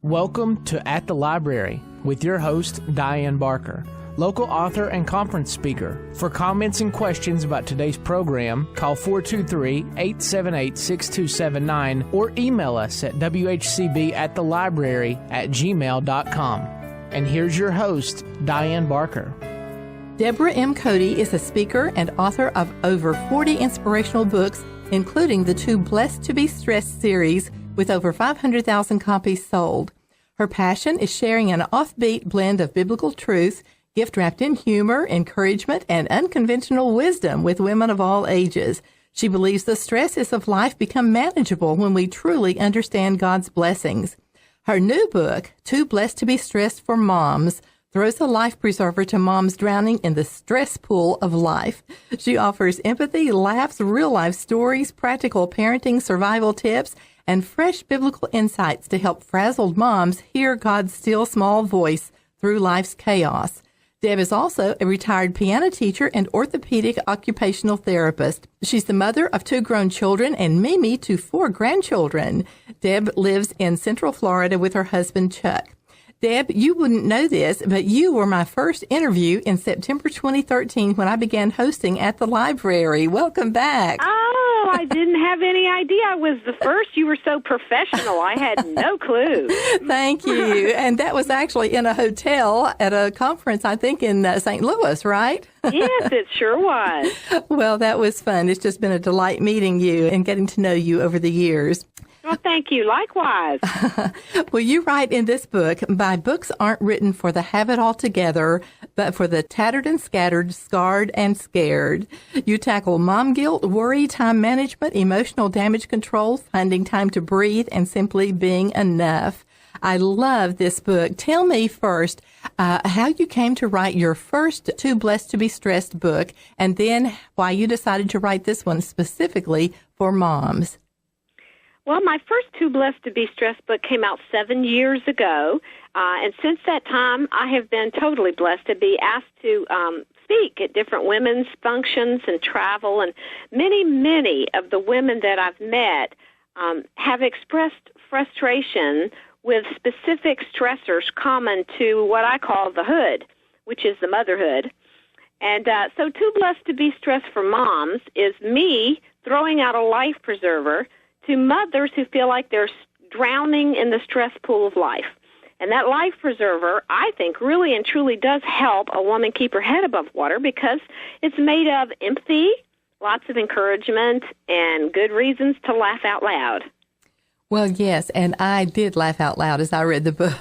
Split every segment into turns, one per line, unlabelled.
Welcome to At the Library with your host, Diane Barker, local author and conference speaker. For comments and questions about today's program, call 423-878-6279 or email us at whcbatthelibrary@gmail.com. And here's your host, Diane Barker.
Debora M. Coty is a speaker and author of over 40 inspirational books, including the two Blessed to be Stressed series with over 500,000 copies sold. Her passion is sharing an offbeat blend of biblical truth, gift wrapped in humor, encouragement, and unconventional wisdom with women of all ages. She believes the stresses of life become manageable when we truly understand God's blessings. Her new book, Too Blessed to be Stressed for Moms, throws a life preserver to moms drowning in the stress pool of life. She offers empathy, laughs, real-life stories, practical parenting, survival tips, and fresh biblical insights to help frazzled moms hear God's still small voice through life's chaos. Deb is also a retired piano teacher and orthopedic occupational therapist. She's the mother of 2 grown children and Mimi to 4 grandchildren. Deb lives in Central Florida with her husband, Chuck. Deb, you wouldn't know this, but you were my first interview in September 2013 when I began hosting At the Library. Welcome back.
Oh, I didn't have any idea I was the first. You were so professional. I had no clue.
Thank you. And that was actually in a hotel at a conference, I think, in St. Louis, right?
Yes, it sure was.
Well, that was fun. It's just been a delight meeting you and getting to know you over the years.
Well, thank you. Likewise.
Well, you write in this book, my books aren't written for the have it all together, but for the tattered and scattered, scarred and scared. You tackle mom guilt, worry, time management, emotional damage control, finding time to breathe, and simply being enough. I love this book. Tell me first how you came to write your first Too Blessed to be Stressed book, and then why you decided to write this one specifically for moms.
Well, my first Too Blessed to be Stressed book came out 7 years ago, and since that time, I have been totally blessed to be asked to speak at different women's functions and travel, and many of the women that I've met have expressed frustration with specific stressors common to what I call the hood, which is the motherhood. And so Too Blessed to be Stressed for Moms is me throwing out a life preserver to mothers who feel like they're drowning in the stress pool of life. And that life preserver, I think, really and truly does help a woman keep her head above water because it's made of empathy, lots of encouragement, and good reasons to laugh out loud.
Well, yes, and I did laugh out loud as I read the book.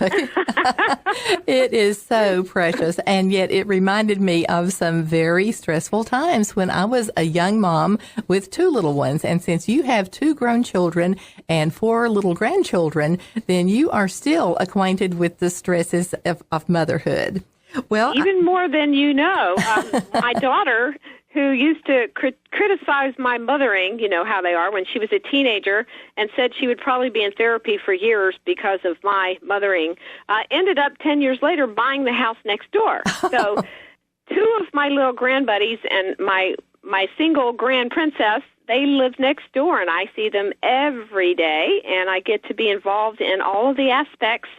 It is so precious, and yet it reminded me of some very stressful times when I was a young mom with 2 little ones. And since you have 2 grown children and 4 little grandchildren, then you are still acquainted with the stresses of motherhood. Well,
even more than you know. My daughter, who used to criticize my mothering, you know how they are, when she was a teenager, and said she would probably be in therapy for years because of my mothering, ended up 10 years later buying the house next door. So 2 of my little grandbuddies and my single grand princess, they live next door, and I see them every day, and I get to be involved in all of the aspects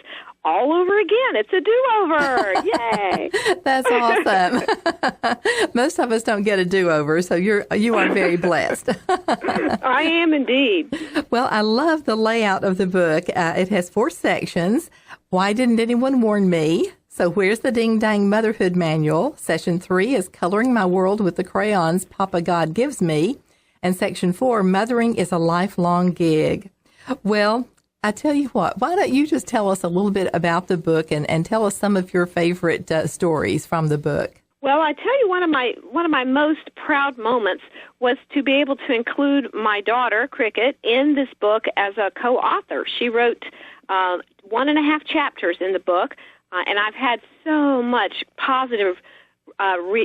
all over again. It's a do-over. Yay.
That's awesome. Most of us don't get a do-over, so you are very blessed.
I am indeed.
Well, I love the layout of the book. It has 4 sections. Why didn't anyone warn me? So where's the ding-dang motherhood manual? Section 3 is coloring my world with the crayons Papa God gives me. And section 4, mothering is a lifelong gig. Well, I tell you what, why don't you just tell us a little bit about the book and tell us some of your favorite stories from the book?
Well, I tell you, one of my most proud moments was to be able to include my daughter, Cricket, in this book as a co-author. She wrote 1.5 chapters in the book, and I've had so much positive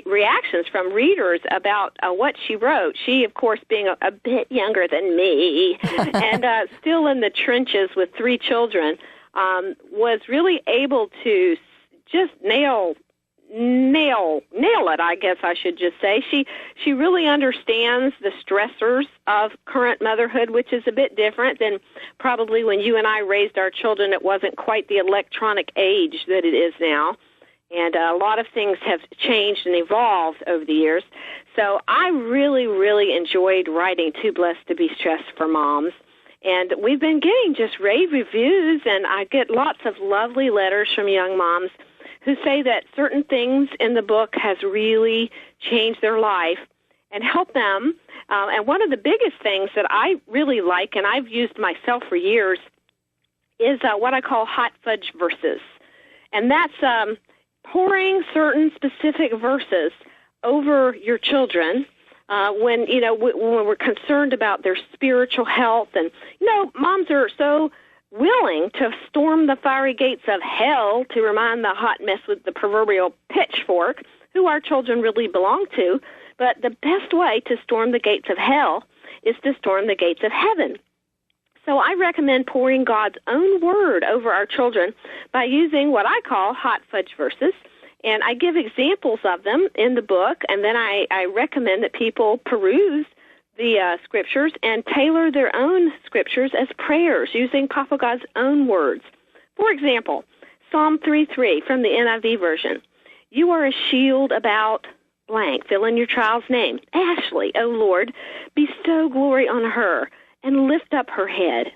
reactions from readers about what she wrote. She, of course, being a bit younger than me and still in the trenches with 3 children, was really able to just nail nail it, I guess I should just say. She really understands the stressors of current motherhood, which is a bit different than probably when you and I raised our children. It wasn't quite the electronic age that it is now. And a lot of things have changed and evolved over the years. So I really, really enjoyed writing Too Blessed to Be Stressed for Moms. And we've been getting just rave reviews, and I get lots of lovely letters from young moms who say that certain things in the book has really changed their life and helped them. And one of the biggest things that I really like, and I've used myself for years, is what I call hot fudge verses. And that's pouring certain specific verses over your children when we're concerned about their spiritual health. And, moms are so willing to storm the fiery gates of hell to remind the hot mess with the proverbial pitchfork who our children really belong to. But the best way to storm the gates of hell is to storm the gates of heaven. So I recommend pouring God's own word over our children by using what I call hot fudge verses. And I give examples of them in the book, and then I recommend that people peruse the scriptures and tailor their own scriptures as prayers using Papa God's own words. For example, Psalm 3:3 from the NIV version. You are a shield about blank. Fill in your child's name. Ashley, O Lord, bestow glory on her and lift up her head.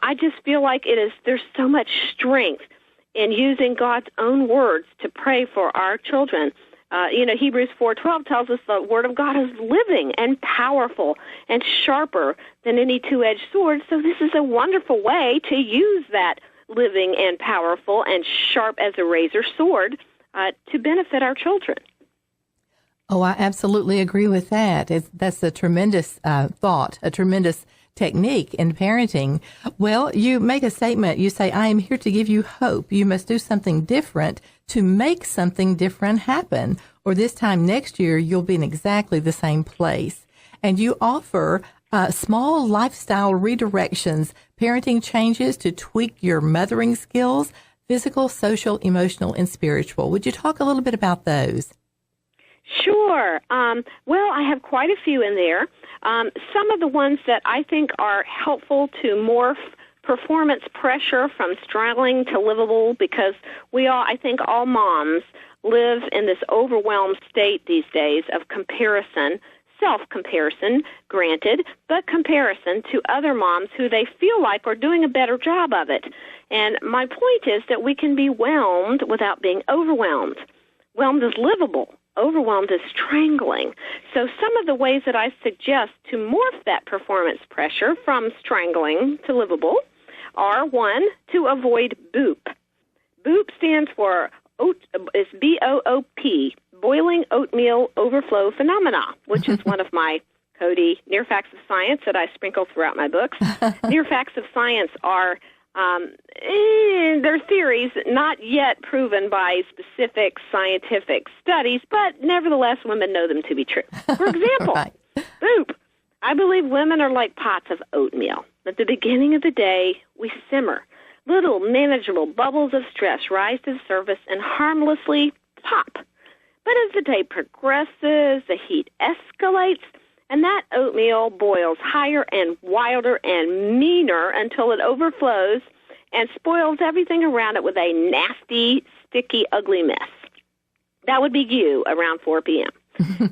I just feel like there's so much strength in using God's own words to pray for our children. Hebrews 4:12 tells us the Word of God is living and powerful and sharper than any two-edged sword. So this is a wonderful way to use that living and powerful and sharp as a razor sword to benefit our children.
Oh, I absolutely agree with that. That's a tremendous thought, a tremendous technique in parenting. Well, you make a statement. You say, I am here to give you hope. You must do something different to make something different happen, or this time next year, you'll be in exactly the same place. And you offer small lifestyle redirections, parenting changes to tweak your mothering skills, physical, social, emotional, and spiritual. Would you talk a little bit about those?
Sure. Well, I have quite a few in there. Some of the ones that I think are helpful to morph performance pressure from struggling to livable, because I think all moms live in this overwhelmed state these days of comparison, self-comparison, granted, but comparison to other moms who they feel like are doing a better job of it. And my point is that we can be whelmed without being overwhelmed. Whelmed is livable. Overwhelmed is strangling. So some of the ways that I suggest to morph that performance pressure from strangling to livable are, one, to avoid BOOP. BOOP stands for it's BOOP, Boiling Oatmeal Overflow Phenomena, which is one of my Coty near facts of science that I sprinkle throughout my books. Near facts of science are they're theories not yet proven by specific scientific studies, but nevertheless women know them to be true. For example,
Right.
BOOP. I believe women are like pots of oatmeal. At the beginning of the day, we simmer. Little manageable bubbles of stress rise to the surface and harmlessly pop. But as the day progresses, the heat escalates, and that oatmeal boils higher and wilder and meaner until it overflows and spoils everything around it with a nasty, sticky, ugly mess. That would be you around 4 p.m.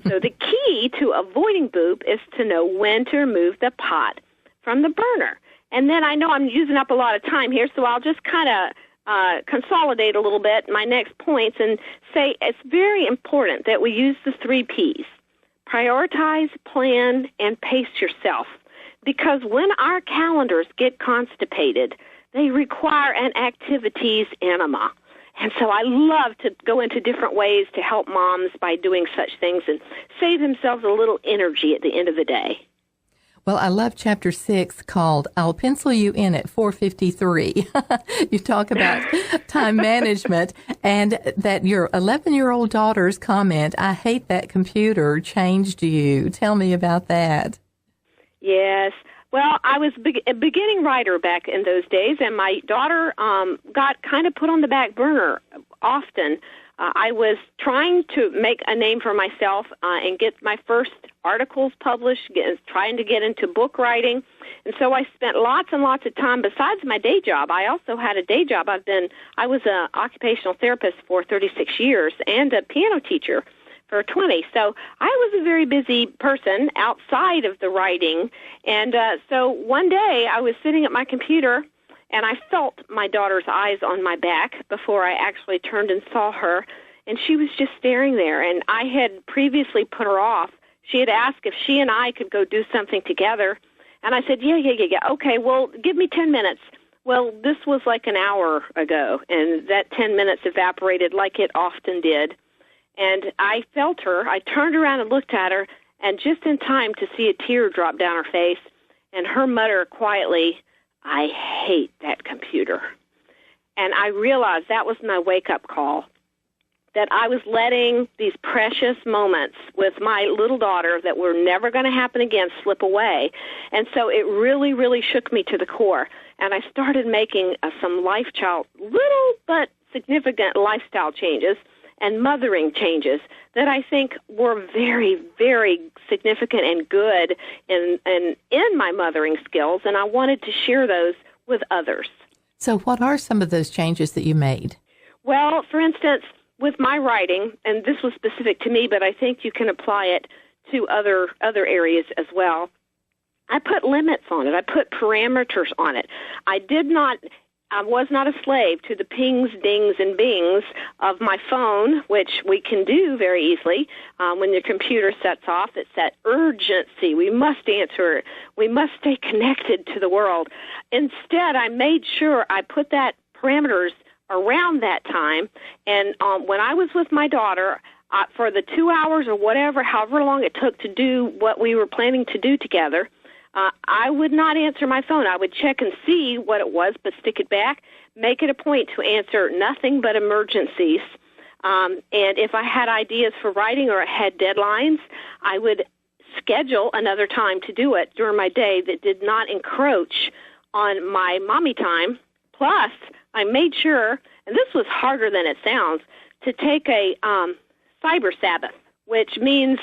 So the key to avoiding BOOP is to know when to remove the pot from the burner. And then I know I'm using up a lot of time here, so I'll just kind of consolidate a little bit my next points and say it's very important that we use the 3 Ps. Prioritize, plan, and pace yourself. Because when our calendars get constipated, they require an activities enema. And so I love to go into different ways to help moms by doing such things and save themselves a little energy at the end of the day.
Well, I love Chapter 6 called I'll Pencil You In at 4:53. You talk about time management, and that your 11-year-old daughter's comment, I hate that computer, changed you. Tell me about that.
Yes. Well, I was a beginning writer back in those days, and my daughter got kind of put on the back burner often I was trying to make a name for myself and get my first articles published, trying to get into book writing. And so I spent lots and lots of time. Besides my day job, I also had a day job. I was an occupational therapist for 36 years and a piano teacher for 20. So I was a very busy person outside of the writing. And so one day I was sitting at my computer, and I felt my daughter's eyes on my back before I actually turned and saw her, and she was just staring there. And I had previously put her off. She had asked if she and I could go do something together, and I said, yeah, okay, well, give me 10 minutes. Well, this was like an hour ago, and that 10 minutes evaporated like it often did. And I felt her. I turned around and looked at her, and just in time to see a tear drop down her face, and her mutter quietly, "I hate that computer." And I realized that was my wake-up call, that I was letting these precious moments with my little daughter that were never going to happen again slip away. And so it really, really shook me to the core. And I started making some little but significant lifestyle changes and mothering changes that I think were very, very significant and good in my mothering skills, and I wanted to share those with others.
So what are some of those changes that you made?
Well, for instance, with my writing, and this was specific to me, but I think you can apply it to other areas as well, I put limits on it. I put parameters on it. I was not a slave to the pings, dings, and bings of my phone, which we can do very easily. When your computer sets off, it's that urgency. We must answer it. We must stay connected to the world. Instead, I made sure I put that parameters around that time. And when I was with my daughter, for the 2 hours or however long it took to do what we were planning to do together, I would not answer my phone. I would check and see what it was, but stick it back, make it a point to answer nothing but emergencies. And if I had ideas for writing or I had deadlines, I would schedule another time to do it during my day that did not encroach on my mommy time. Plus, I made sure, and this was harder than it sounds, to take a cyber Sabbath, which means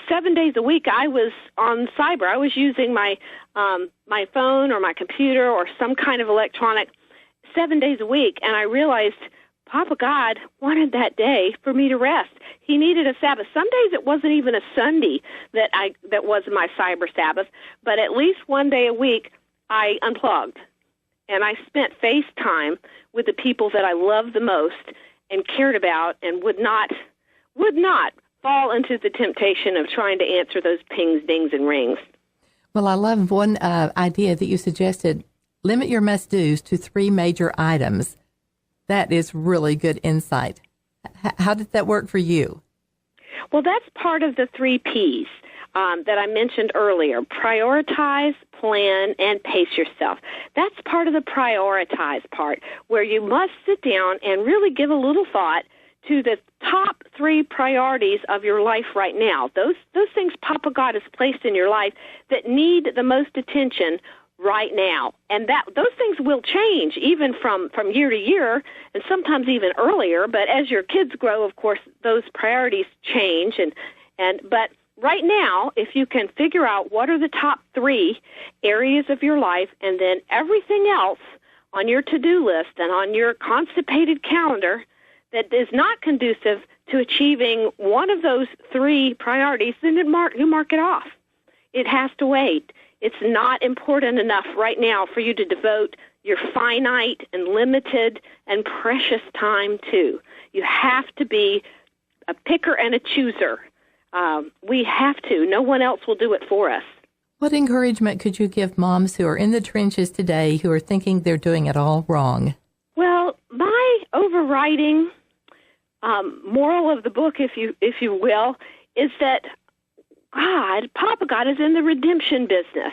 7 days a week I was on cyber. I was using my phone or my computer or some kind of electronic 7 days a week, and I realized Papa God wanted that day for me to rest. He needed a Sabbath. Some days it wasn't even a Sunday that was my cyber Sabbath, but at least one day a week I unplugged, and I spent FaceTime with the people that I loved the most and cared about and would not fall into the temptation of trying to answer those pings, dings, and rings.
Well, I love one idea that you suggested. Limit your must-dos to 3 major items. That is really good insight. How did that work for you?
Well, that's part of the 3 Ps that I mentioned earlier. Prioritize, plan, and pace yourself. That's part of the prioritize part, where you must sit down and really give a little thought to the top 3 priorities of your life right now. Those things Papa God has placed in your life that need the most attention right now. And those things will change even from year to year and sometimes even earlier. But as your kids grow, of course, those priorities change. But right now, if you can figure out what are the top 3 areas of your life, and then everything else on your to-do list and on your constipated calendar that is not conducive to achieving one of those 3 priorities, then you mark it off. It has to wait. It's not important enough right now for you to devote your finite and limited and precious time to. You have to be a picker and a chooser. We have to. No one else will do it for us.
What encouragement could you give moms who are in the trenches today who are thinking they're doing it all wrong?
Well, my overriding moral of the book, if you will, is that Papa God is in the redemption business.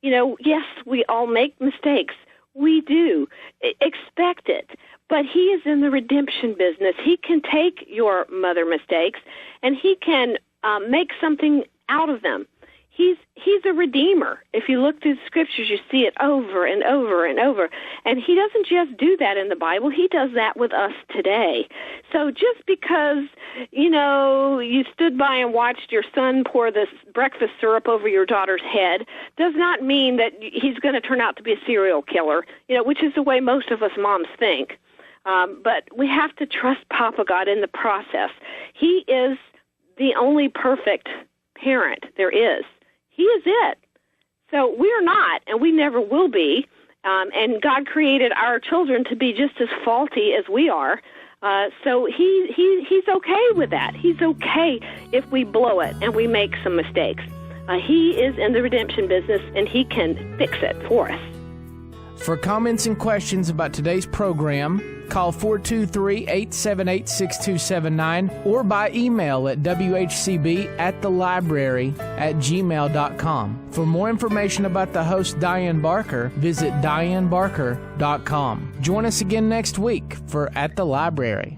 Yes, we all make mistakes. We do. Expect it. But he is in the redemption business. He can take your mother mistakes and he can make something out of them. He's a redeemer. If you look through the scriptures, you see it over and over and over. And he doesn't just do that in the Bible. He does that with us today. So just because, you stood by and watched your son pour this breakfast syrup over your daughter's head does not mean that he's going to turn out to be a serial killer, which is the way most of us moms think. But we have to trust Papa God in the process. He is the only perfect parent there is. He is it. So we're not, and we never will be. And God created our children to be just as faulty as we are. So he's okay with that. He's okay if we blow it and we make some mistakes. He is in the redemption business, and he can fix it for us.
For comments and questions about today's program, call 423-878-6279 or by email at whcb@thelibrary@gmail.com. For more information about the host Diane Barker, visit dianebarker.com. Join us again next week for At the Library.